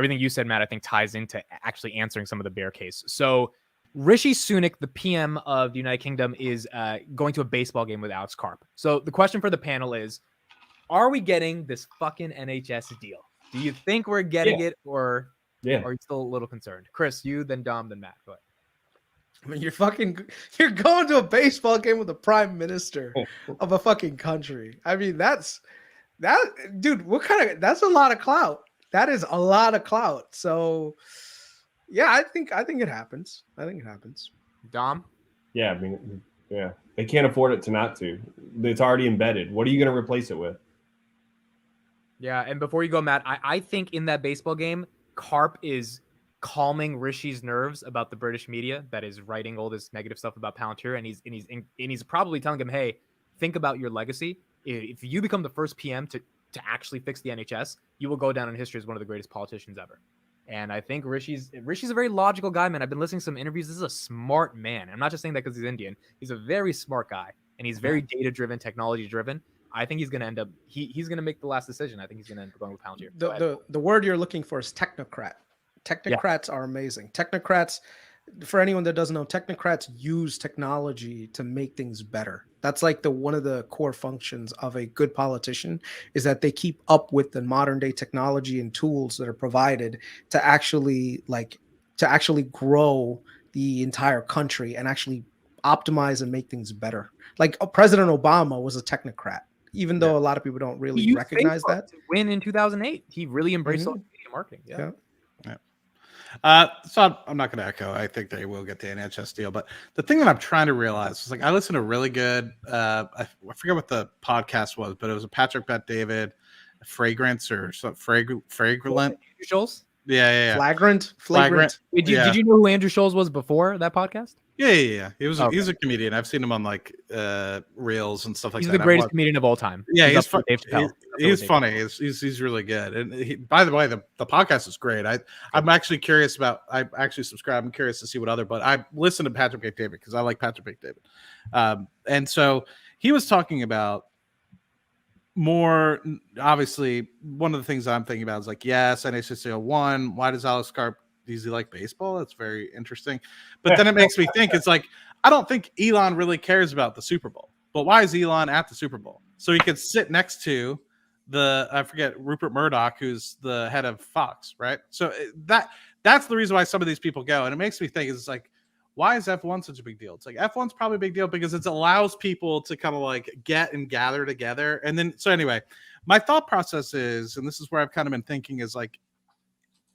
everything you said, Matt, I think ties into actually answering some of the bear case. So Rishi Sunak, the PM of the United Kingdom, is going to a baseball game with Alex Karp. So the question for the panel is, are we getting this fucking NHS deal? Do you think we're getting it, or are you still a little concerned? Chris, you, then Dom, then Matt. Go ahead. I mean, you're going to a baseball game with the prime minister of a fucking country. I mean, dude, that's a lot of clout. That is a lot of clout. So yeah, I think it happens. Dom? Yeah, I mean, yeah. They can't afford it to not to. It's already embedded. What are you going to replace it with? Yeah, and before you go, Matt, I think in that baseball game, Karp is calming Rishi's nerves about the British media that is writing all this negative stuff about Palantir, and he's probably telling him, hey, think about your legacy. If you become the first PM to actually fix the NHS, you will go down in history as one of the greatest politicians ever. And I think Rishi's a very logical guy, man. I've been listening to some interviews. This is a smart man. I'm not just saying that because he's Indian. He's a very smart guy, and he's very data-driven, technology-driven. I think he's going to end up he's going to make the last decision. I think he's going to end up going with Palantir. The word you're looking for is technocrat. Technocrats are amazing. Technocrats, for anyone that doesn't know, technocrats use technology to make things better. That's like one of the core functions of a good politician, is that they keep up with the modern day technology and tools that are provided to actually grow the entire country and actually optimize and make things better. Like President Obama was a technocrat, even though a lot of people don't really recognize that. To win in 2008, he really embraced social media marketing. Yeah. So I'm not going to echo. I think they will get the NHS deal, but the thing that I'm trying to realize is, like, I listened to really good. I forget what the podcast was, but it was a Patrick Bet-David fragrance or something. Fragrant. Scholes? Yeah. Flagrant. Did you know who Andrew Scholes was before that podcast? Yeah. He's a comedian. I've seen him on like reels and stuff like that. He's the greatest comedian of all time. Yeah, he's funny. He's really good. And by the way, the podcast is great. I'm actually curious about. I actually subscribe. I'm curious to see what other. But I listen to Patrick Bet-David because I like Patrick Bet-David. And so he was talking about more. Obviously, one of the things I'm thinking about is like, yes, NHS won. Why does Alex Karp? Does he like baseball? That's very interesting. But then it makes me think, it's like, I don't think Elon really cares about the Super Bowl. But why is Elon at the Super Bowl? So he could sit next to I forget, Rupert Murdoch, who's the head of Fox, right? So that's the reason why some of these people go. And it makes me think, it's like, why is F1 such a big deal? It's like, F1's probably a big deal because it allows people to kind of like get and gather together. And then, so anyway, my thought process is, and this is where I've kind of been thinking, is like,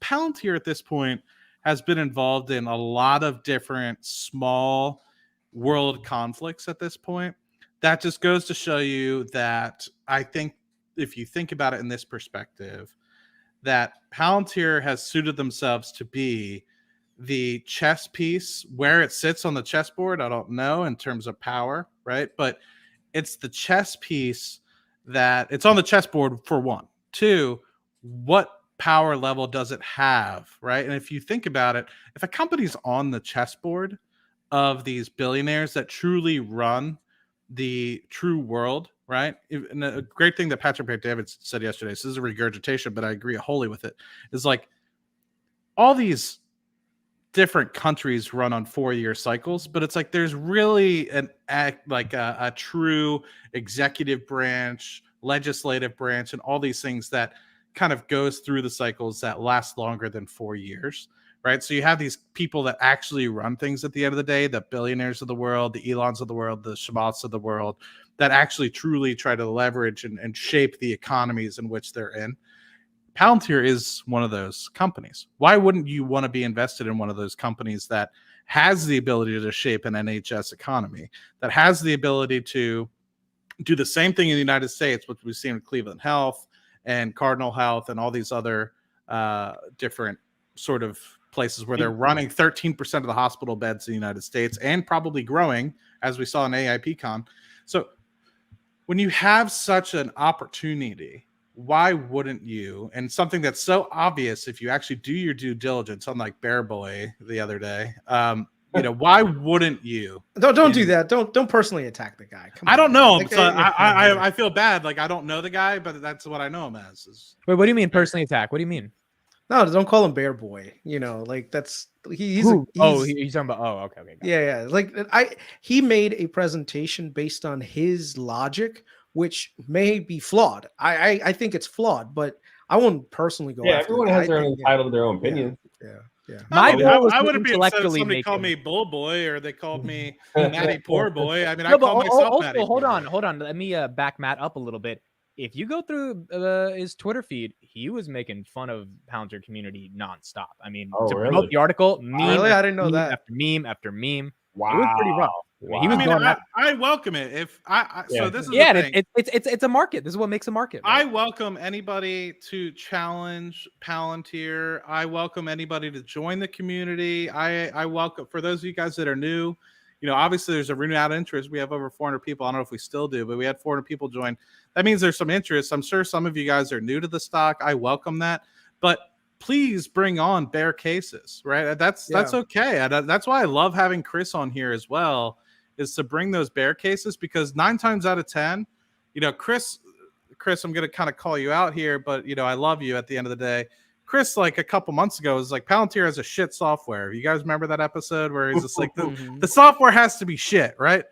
Palantir at this point has been involved in a lot of different small world conflicts at this point. That just goes to show you that I think if you think about it in this perspective, that Palantir has suited themselves to be the chess piece. Where it sits on the chessboard, I don't know in terms of power, right? But it's the chess piece that it's on the chessboard for one. Two, what power level does it have, right? And if you think about it, if a company's on the chessboard of these billionaires that truly run the true world, right? And a great thing that Patrick Bet-David said yesterday, so this is a regurgitation, but I agree wholly with it, is like all these different countries run on 4-year cycles, but it's like there's really a true executive branch, legislative branch, and all these things that kind of goes through the cycles that last longer than 4 years, right? So you have these people that actually run things at the end of the day, the billionaires of the world, the Elons of the world, the Shamaths of the world, that actually truly try to leverage and shape the economies in which they're in. Palantir is one of those companies. Why wouldn't you want to be invested in one of those companies that has the ability to shape an NHS economy, that has the ability to do the same thing in the United States, which we've seen in Cleveland Health and Cardinal Health and all these other different sort of places where they're running 13% of the hospital beds in the United States and probably growing, as we saw in AIPCon. So when you have such an opportunity, why wouldn't you? And something that's so obvious, if you actually do your due diligence, unlike Bear Boy the other day, why wouldn't you? Don't do that. Don't personally attack the guy. I don't know him, so I feel bad. Like, I don't know the guy, but that's what I know him as. Wait, what do you mean personally attack? What do you mean? No, don't call him Bear Boy. You know, like that's he's Who? Oh, he's he's talking about. Oh, okay, okay. Got it. yeah. Like he made a presentation based on his logic, which may be flawed. I think it's flawed, but I won't personally go Yeah, after the everyone guy. has their own entitled to their own Yeah, opinion. yeah. My goal was I to wouldn't be upset if intellectually somebody make called him. me Bull Boy or they called me Matty Poor Boy. I mean, I No, but call myself Matty also, hold Poor on, Boy. hold on. Let me back Matt up a little bit. If you go through his Twitter feed, he was making fun of Palantir community nonstop. I mean, Oh, to promote really? the article, meme Really, I after didn't know meme that. after meme after meme. It was Wow. pretty rough. I mean, he was I mean, going at. I welcome it. If Yeah. so, this is Yeah, the and thing. it's a market. This is what makes a market. I Right? welcome anybody to challenge Palantir. I welcome anybody to join the community. I welcome, for those of you guys that are new, you know, obviously there's a renewed interest. We have over 400 people. I don't know if we still do, but we had 400 people join. That means there's some interest. I'm sure some of you guys are new to the stock. I welcome that. But please bring on bear cases, right? That's okay. That's why I love having Chris on here as well, is to bring those bear cases, because 9 times out of 10, you know, Chris, I'm going to kind of call you out here, but you know, I love you at the end of the day. Chris, like a couple months ago, was like, Palantir has a shit software. You guys remember that episode where he's just like, the software has to be shit, right?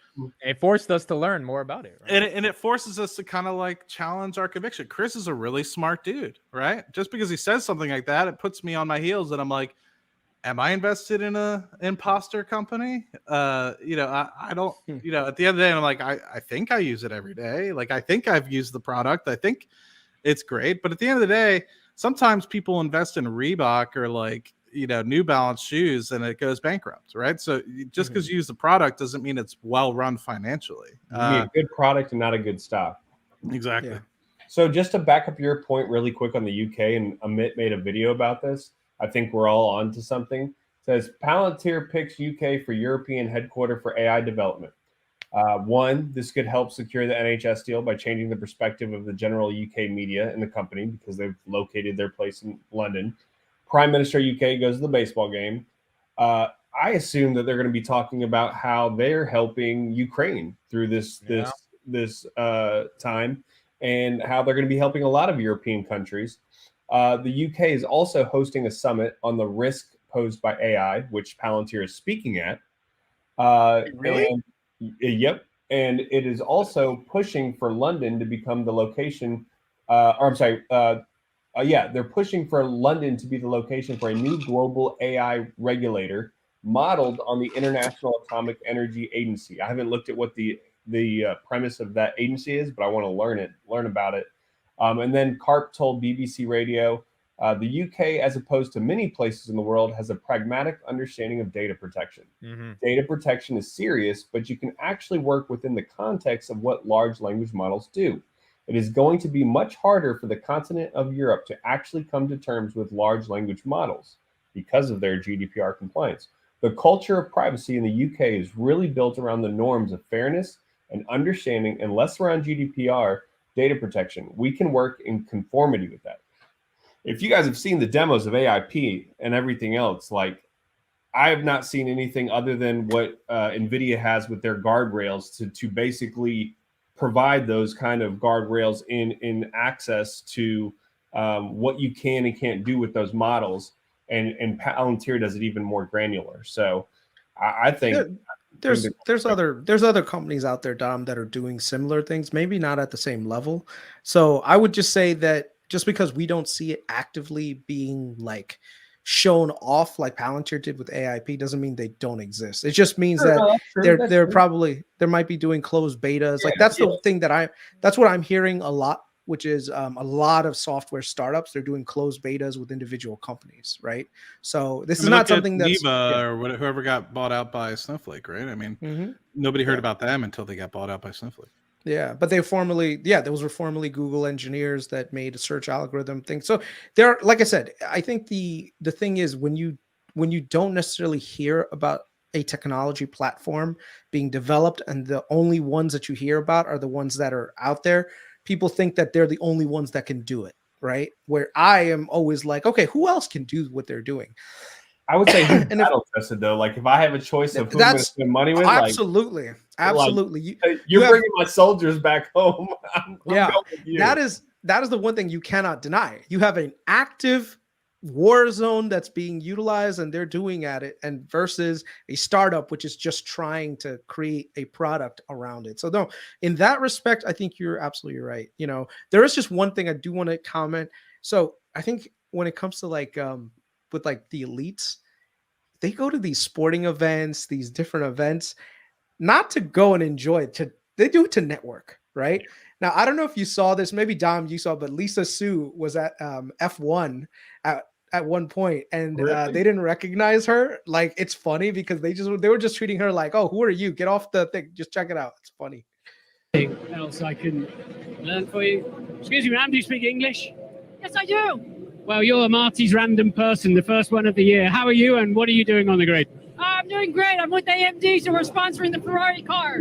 It forced us to learn more about it. Right? And it forces us to kind of like challenge our conviction. Chris is a really smart dude, right? Just because he says something like that, it puts me on my heels, and I'm like, am I invested in a imposter company? You know, I don't, you know, at the end of the day, I'm like, I think I use it every day. Like, I think I've used the product. I think it's great. But at the end of the day, sometimes people invest in Reebok or like, you know, New Balance shoes and it goes bankrupt, right? So just because you use the product doesn't mean it's well run financially. You need a good product and not a good stock. Exactly. Yeah. So just to back up your point really quick on the UK, and Amit made a video about this. I think we're all on to something. It says Palantir picks UK for European headquarter for AI development. One, this could help secure the NHS deal by changing the perspective of the general UK media in the company because they've located their place in London. Prime Minister UK goes to the baseball game. I assume that they're going to be talking about how they're helping Ukraine through this time, and how they're going to be helping a lot of European countries. The UK is also hosting a summit on the risk posed by AI, which Palantir is speaking at. Really? Yep. And it is also pushing for London to become the location. They're pushing for London to be the location for a new global AI regulator modeled on the International Atomic Energy Agency. I haven't looked at what the premise of that agency is, but I want to learn about it. And then Karp told BBC Radio, the UK, as opposed to many places in the world, has a pragmatic understanding of data protection. Data protection is serious, but you can actually work within the context of what large language models do. It is going to be much harder for the continent of Europe to actually come to terms with large language models because of their GDPR compliance. The culture of privacy in the UK is really built around the norms of fairness and understanding, and less around GDPR data protection. We can work in conformity with that. If you guys have seen the demos of AIP and everything else, like, I have not seen anything other than what NVIDIA has with their guardrails to basically provide those kind of guardrails in access to what you can and can't do with those models. And Palantir does it even more granular. So I think there's other companies out there, Dom, that are doing similar things, maybe not at the same level. So I would just say that just because we don't see it actively being like shown off like Palantir did with AIP doesn't mean they don't exist. It just means that they're might be doing closed betas. Like that's the thing that's what I'm hearing a lot, which is a lot of software startups, they're doing closed betas with individual companies, right? So this is not something that's or whoever got bought out by Snowflake, right? I mean, nobody heard about them until they got bought out by Snowflake. Yeah, but those were formerly Google engineers that made a search algorithm thing. So there, like I said, I think the thing is when you don't necessarily hear about a technology platform being developed, and the only ones that you hear about are the ones that are out there, people think that they're the only ones that can do it, right? Where I am always like, okay, who else can do what they're doing? I would say who's battle tested though. Like if I have a choice of who I'm going to spend money with, absolutely. You're bringing my soldiers back home. I'm going with you. That is the one thing you cannot deny. You have an active war zone that's being utilized and they're doing at it, and versus a startup which is just trying to create a product around it. So no, in that respect, I think you're absolutely right. There is just one thing I do want to comment. So I think when it comes to like with like the elites, they go to these sporting events, these different events, not to go and enjoy it, they do it to network, right? Now, I don't know if you saw this, maybe Dom, you saw, but Lisa Su was at F1 at one point, and Really? they didn't recognize her. Like, it's funny because they were just treating her like, oh, who are you? Get off the thing. Just check it out. It's funny. Else I can learn for you. Excuse me, ma'am, do you speak English? Yes, I do. Well, you're Marty's random person, the first one of the year. How are you and what are you doing on the grid? I'm doing great. I'm with AMD, so we're sponsoring the Ferrari car.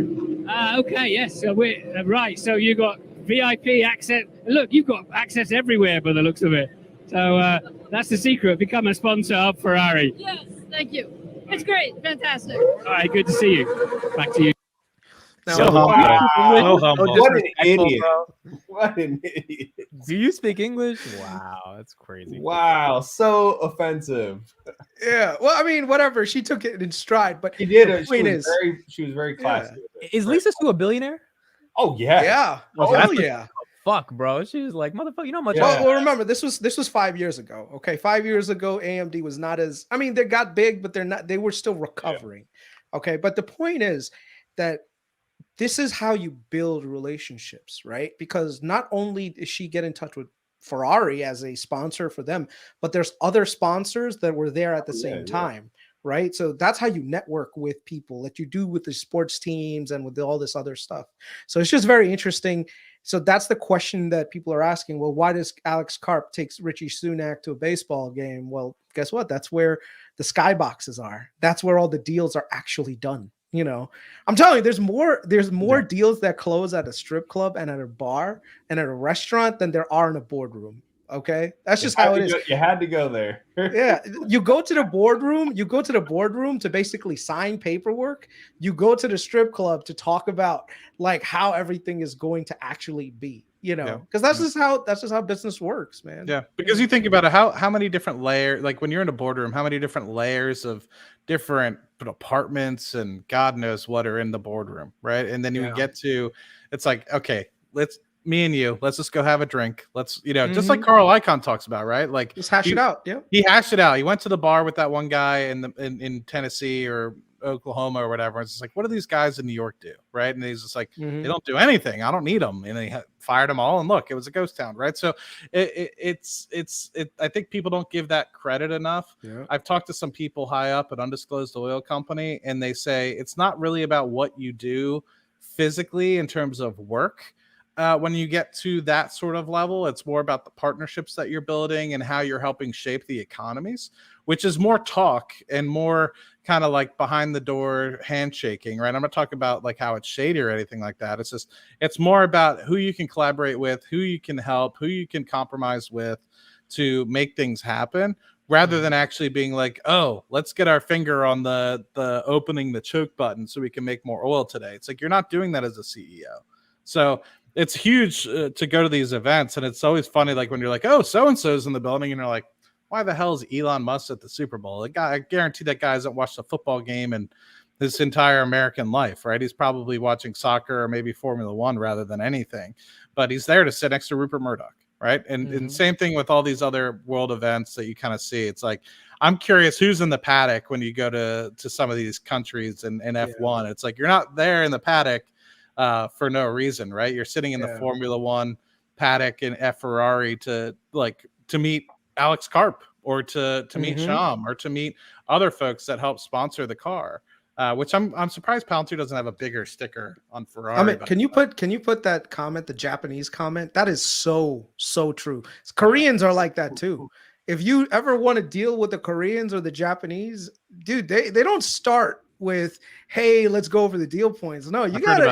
Okay, yes. So we're right. So you got VIP access. Look, you've got access everywhere by the looks of it. So that's the secret. Become a sponsor of Ferrari. Yes, thank you. It's great. Fantastic. All right, good to see you. Back to you. Now, So humble. So humble. What an Disrespectful, idiot. bro. What an idiot. Do you speak English? Wow, that's crazy. Wow, so offensive. yeah. Well, I mean, whatever. She took it in stride, but He did the it. point is, She was very classy. with it. Is Lisa Sue a billionaire? Oh yeah. yeah. Oh, Hell that's yeah. Fuck, bro. She was like, motherfucker, you know how much? Yeah. Well, remember this was 5 years ago. Okay, 5 years ago, AMD was not as. I mean, they got big, but they're not. They were still recovering. Okay, but the point is that this is how you build relationships, right? Because not only does she get in touch with Ferrari as a sponsor for them, but there's other sponsors that were there at the same time, right? So that's how you network with people that you do with the sports teams and with all this other stuff. So it's just very interesting. So that's the question that people are asking. Well, why does Alex Karp takes Richie Sunak to a baseball game? Well, guess what? That's where the skyboxes are. That's where all the deals are actually done. I'm telling you, there's more deals that close at a strip club and at a bar and at a restaurant than there are in a boardroom. Okay, that's just how it is. You had to go there. Yeah, you go to the boardroom to basically sign paperwork. You go to the strip club to talk about like how everything is going to actually be. Because that's just how business works, man. Yeah, because you think about it, how many different layers, like when you're in a boardroom, how many different layers of different apartments and God knows what are in the boardroom, right? And then you get to, it's like, okay, me and you, let's just go have a drink. Let's, just like Carl Icahn talks about, right? Like just hash it out. Yeah, he hashed it out. He went to the bar with that one guy in Tennessee or Oklahoma or whatever. It's just like, what do these guys in New York do, right? And he's just like, they don't do anything. I don't need them. And they fired them all. And look, it was a ghost town, right? So it's I think people don't give that credit enough. Yeah. I've talked to some people high up at undisclosed oil company, and they say it's not really about what you do physically in terms of work. When you get to that sort of level, it's more about the partnerships that you're building and how you're helping shape the economies, which is more talk and more kind of like behind the door handshaking, right? I'm not talking about like how it's shady or anything like that. It's more about who you can collaborate with, who you can help, who you can compromise with to make things happen, rather than actually being like, oh, let's get our finger on the opening the choke button so we can make more oil today. It's like, you're not doing that as a CEO. So it's huge to go to these events. And it's always funny, like when you're like, oh, so-and-so's in the building, and you're like, why the hell is Elon Musk at the Super Bowl? The guy, I guarantee that guy hasn't watched a football game in his entire American life, right? He's probably watching soccer or maybe Formula One rather than anything, but he's there to sit next to Rupert Murdoch, right? And same thing with all these other world events that you kind of see. It's like, I'm curious who's in the paddock when you go to some of these countries and F1. It's like, you're not there in the paddock for no reason, right? You're sitting in the Formula One paddock in Ferrari to meet Alex Karp or to meet Sham or to meet other folks that help sponsor the car, which I'm surprised Palantir doesn't have a bigger sticker on Ferrari. I mean, can you put that comment, the Japanese comment? That is so true. Koreans are like that too. If you ever want to deal with the Koreans or the Japanese, dude, they don't start with, hey, let's go over the deal points. No, you gotta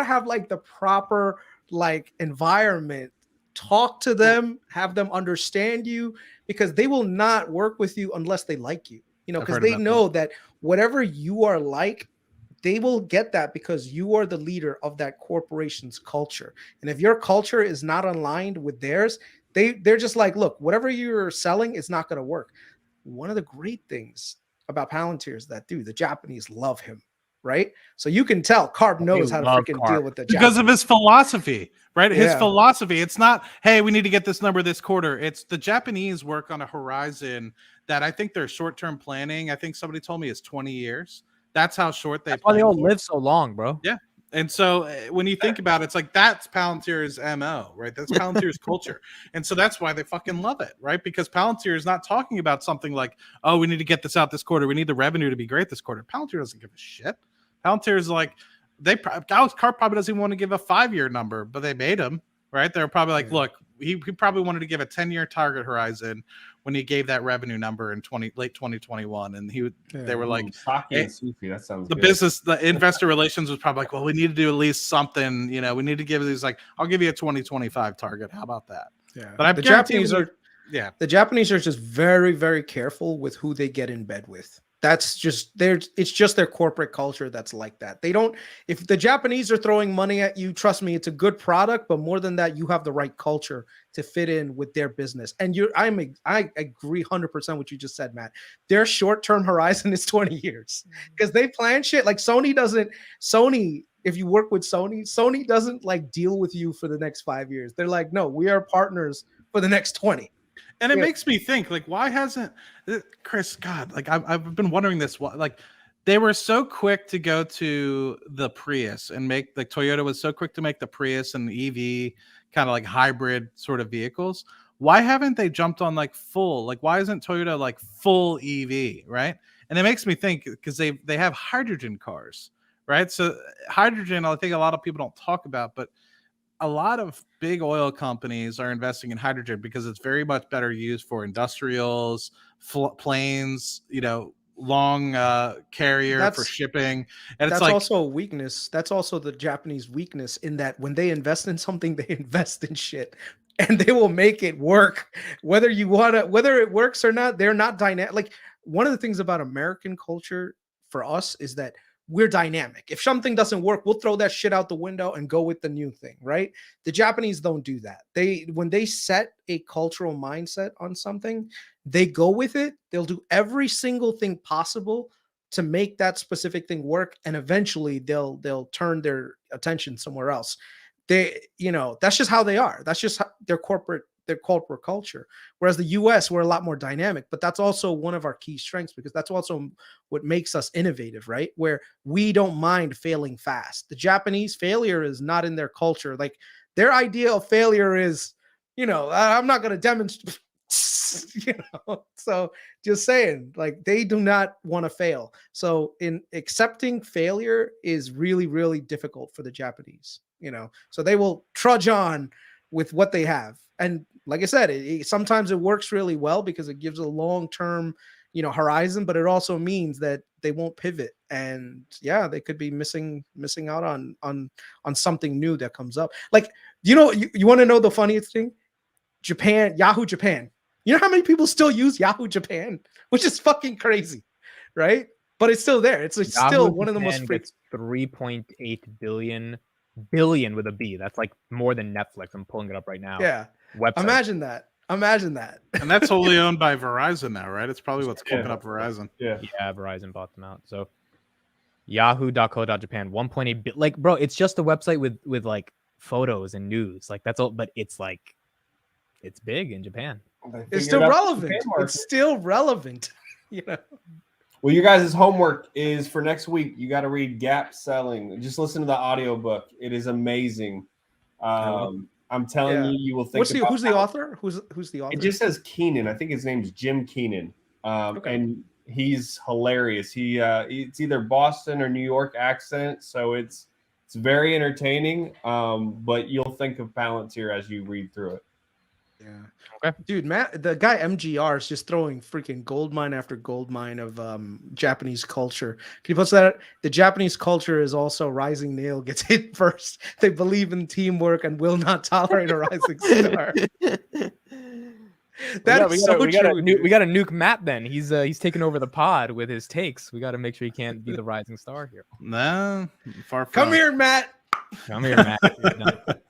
have like the proper like environment. Talk to them, have them understand you, because they will not work with you unless they like you, because they know that whatever you are like, they will get that because you are the leader of that corporation's culture. And if your culture is not aligned with theirs, They're just like, look, whatever you're selling is not going to work. One of the great things about Palantir is that, dude, the Japanese love him, right? So you can tell Karp knows how to love freaking Karp. deal with the because of his philosophy, right? His Yeah. philosophy. It's not, hey, we need to get this number this quarter. It's the Japanese work on a horizon that I think their short-term planning, I think somebody told me, is 20 years. That's how short they That's why they plan all for. live so long, bro. Yeah. And so when you think about it, it's like that's Palantir's MO, right? That's Palantir's culture. And so that's why they fucking love it, right? Because Palantir is not talking about something like, oh, we need to get this out this quarter. We need the revenue to be great this quarter. Palantir doesn't give a shit. Palantir is like, Karp probably doesn't even want to give a 5-year number, but they made him, right? They're probably like, look, he probably wanted to give a 10-year target horizon when he gave that revenue number in late 2021, and they were like, sake hey, and sushi. That sounds the good. business, the investor relations was probably like, well, we need to do at least something, we need to give these, like, I'll give you a 2025 target. How about that? Yeah. But the Japanese are the Japanese are just very, very careful with who they get in bed with. That's just it's just their corporate culture that's like that. They don't, if the Japanese are throwing money at you, trust me, it's a good product, but more than that, you have the right culture to fit in with their business. And I agree 100% what you just said, Matt. Their short-term horizon is 20 years because they plan shit like Sony, if you work with Sony doesn't like deal with you for the next 5 years. They're like, no, we are partners for the next 20. And it makes me think, like, why hasn't Chris? God, like I've been wondering this. Like, they were so quick to go to the Prius and make, like, Toyota was so quick to make the Prius and EV kind of like hybrid sort of vehicles. Why haven't they jumped on like full? Like, why isn't Toyota like full EV, right? And it makes me think because they have hydrogen cars, right? So hydrogen, I think a lot of people don't talk about, but a lot of big oil companies are investing in hydrogen because it's very much better used for industrials, planes, long carrier for shipping. And that's it's like, also a weakness. That's also the Japanese weakness in that when they invest in something, they invest in shit and they will make it work. Whether it works or not, they're not dynamic. Like, one of the things about American culture for us is that we're dynamic. If something doesn't work, we'll throw that shit out the window and go with the new thing, right? The Japanese don't do that. When they set a cultural mindset on something, they go with it. They'll do every single thing possible to make that specific thing work, and eventually they'll turn their attention somewhere else. That's just how they are. That's just their corporate culture. Whereas the US, we're a lot more dynamic, but that's also one of our key strengths because that's also what makes us innovative, right? Where we don't mind failing fast. The Japanese, failure is not in their culture. Like, their idea of failure is, I'm not going to demonstrate, so just saying, like, they do not want to fail. So in accepting failure is really, really difficult for the Japanese, so they will trudge on with what they have. And like I said, sometimes it works really well because it gives a long-term, horizon, but it also means that they won't pivot. And yeah, they could be missing out on something new that comes up. Like, you want to know the funniest thing? Japan, Yahoo Japan. You know how many people still use Yahoo Japan, which is fucking crazy, right? But it's still there. It's still one of the most 3.8 billion with a B. That's like more than Netflix. I'm pulling it up right now. Yeah. Website. Imagine that. And that's wholly owned by Verizon now, right? It's probably what's cooking up Verizon. Yeah, Verizon bought them out. So yahoo.co.japan, 1.8 billion. Like, bro, it's just a website with like photos and news. Like, that's all, but it's like, it's big in Japan. It's still relevant. It's still relevant. Well, your guys' homework is for next week. You got to read Gap Selling. Just listen to the audiobook. It is amazing. I'm telling you will think. Who's the author? Who's the author? It just says Keenan. I think his name's Jim Keenan. And he's hilarious. It's either Boston or New York accent, so it's very entertaining. But you'll think of Palantir as you read through it. Yeah. Okay. Dude, Matt, the guy MGR is just throwing freaking gold mine after gold mine of Japanese culture. Can you post that? The Japanese culture is also rising nail gets hit first. They believe in teamwork and will not tolerate a rising star. We got to nuke Matt then. He's taking over the pod with his takes. We got to make sure he can't be the rising star here. No, far from. Come here, Matt. Come here, Matt.